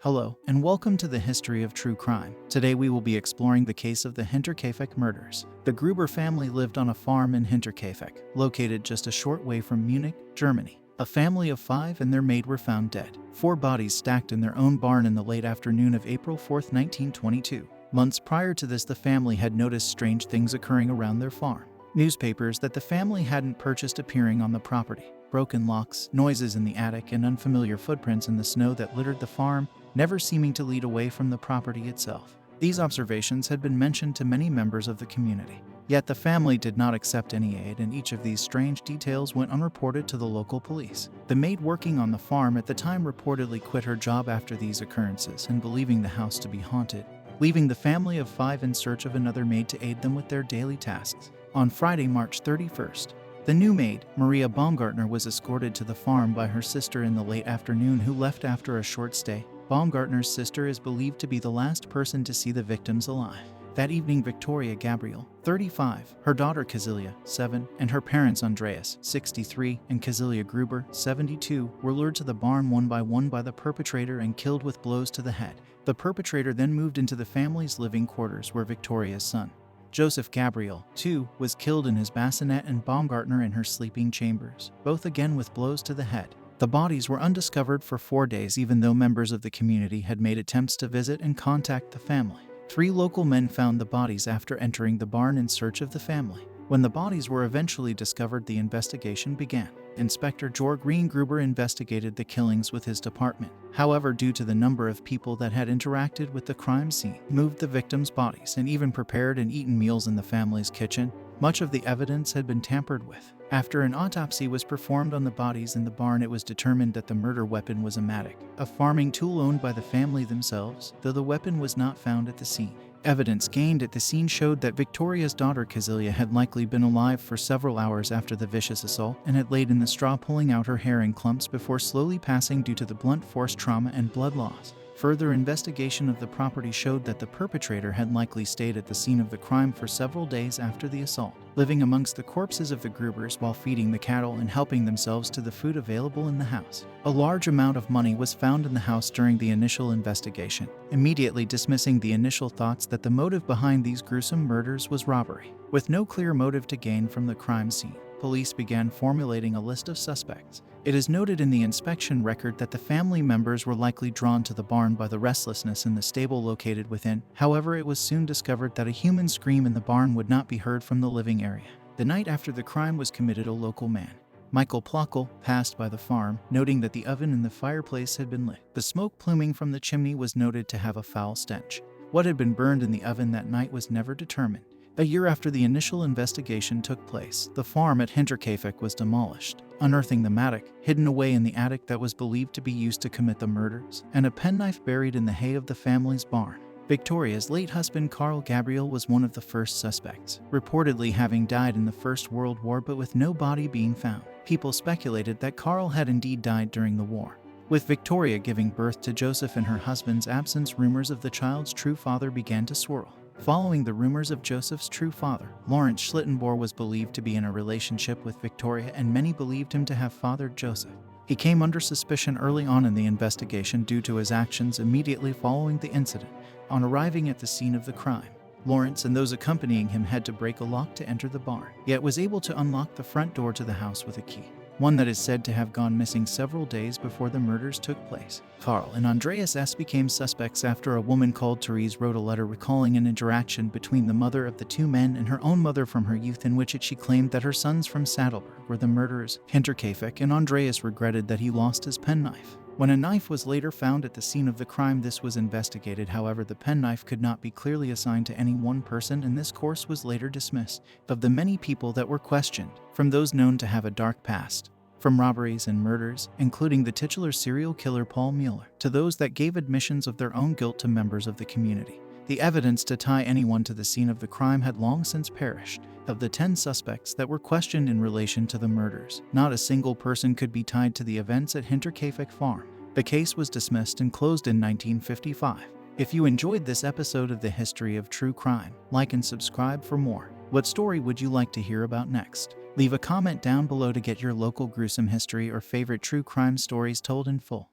Hello, and welcome to the History of True Crime. Today we will be exploring the case of the Hinterkaifeck murders. The Gruber family lived on a farm in Hinterkaifeck, located just a short way from Munich, Germany. A family of 5 and their maid were found dead. 4 bodies stacked in their own barn in the late afternoon of April 4, 1922. Months prior to this, the family had noticed strange things occurring around their farm. Newspapers that the family hadn't purchased appearing on the property. Broken locks, noises in the attic, and unfamiliar footprints in the snow that littered the farm, never seeming to lead away from the property itself. These observations had been mentioned to many members of the community. Yet the family did not accept any aid, and each of these strange details went unreported to the local police. The maid working on the farm at the time reportedly quit her job after these occurrences and believing the house to be haunted, leaving the family of 5 in search of another maid to aid them with their daily tasks. On Friday, March 31st, the new maid, Maria Baumgartner, was escorted to the farm by her sister in the late afternoon, who left after a short stay. Baumgartner's sister is believed to be the last person to see the victims alive. That evening, Victoria Gabriel, 35, her daughter Kazilia, 7, and her parents Andreas, 63, and Kazilia Gruber, 72, were lured to the barn one by one by the perpetrator and killed with blows to the head. The perpetrator then moved into the family's living quarters, where Victoria's son, Joseph Gabriel, 2, was killed in his bassinet, and Baumgartner in her sleeping chambers, both again with blows to the head. The bodies were undiscovered for 4 days, even though members of the community had made attempts to visit and contact the family. 3 local men found the bodies after entering the barn in search of the family. When the bodies were eventually discovered, the investigation began. Inspector Jorg Gruber investigated the killings with his department. However, due to the number of people that had interacted with the crime scene, moved the victims' bodies, and even prepared and eaten meals in the family's kitchen, much of the evidence had been tampered with. After an autopsy was performed on the bodies in the barn, it was determined that the murder weapon was a mattock, a farming tool owned by the family themselves, though the weapon was not found at the scene. Evidence gained at the scene showed that Victoria's daughter Kazilia had likely been alive for several hours after the vicious assault and had laid in the straw, pulling out her hair in clumps before slowly passing due to the blunt force trauma and blood loss. Further investigation of the property showed that the perpetrator had likely stayed at the scene of the crime for several days after the assault, living amongst the corpses of the Grubers while feeding the cattle and helping themselves to the food available in the house. A large amount of money was found in the house during the initial investigation, immediately dismissing the initial thoughts that the motive behind these gruesome murders was robbery. With no clear motive to gain from the crime scene, police began formulating a list of suspects. It is noted in the inspection record that the family members were likely drawn to the barn by the restlessness in the stable located within. However, it was soon discovered that a human scream in the barn would not be heard from the living area. The night after the crime was committed, a local man, Michael Plockel, passed by the farm, noting that the oven in the fireplace had been lit. The smoke pluming from the chimney was noted to have a foul stench. What had been burned in the oven that night was never determined. A year after the initial investigation took place, the farm at Hinterkaifeck was demolished, unearthing the mattock hidden away in the attic that was believed to be used to commit the murders, and a penknife buried in the hay of the family's barn. Victoria's late husband Carl Gabriel was one of the first suspects, reportedly having died in the First World War but with no body being found. People speculated that Carl had indeed died during the war. With Victoria giving birth to Joseph in her husband's absence, rumors of the child's true father began to swirl. Following the rumors of Joseph's true father, Lawrence Schlittenbauer was believed to be in a relationship with Victoria, and many believed him to have fathered Joseph. He came under suspicion early on in the investigation due to his actions immediately following the incident. On arriving at the scene of the crime, Lawrence and those accompanying him had to break a lock to enter the barn, yet was able to unlock the front door to the house with a key, one that is said to have gone missing several days before the murders took place. Carl and Andreas S. became suspects after a woman called Therese wrote a letter recalling an interaction between the mother of the 2 men and her own mother from her youth, in which she claimed that her sons from Saddleburg were the murderers. Hinterkaifeck and Andreas regretted that he lost his penknife. When a knife was later found at the scene of the crime, this was investigated. However, the penknife could not be clearly assigned to any one person, and this course was later dismissed. Of the many people that were questioned, from those known to have a dark past, from robberies and murders, including the titular serial killer Paul Mueller, to those that gave admissions of their own guilt to members of the community, the evidence to tie anyone to the scene of the crime had long since perished. Of the 10 suspects that were questioned in relation to the murders, not a single person could be tied to the events at Hinterkaifeck Farm. The case was dismissed and closed in 1955. If you enjoyed this episode of the History of True Crime, like and subscribe for more. What story would you like to hear about next? Leave a comment down below to get your local gruesome history or favorite true crime stories told in full.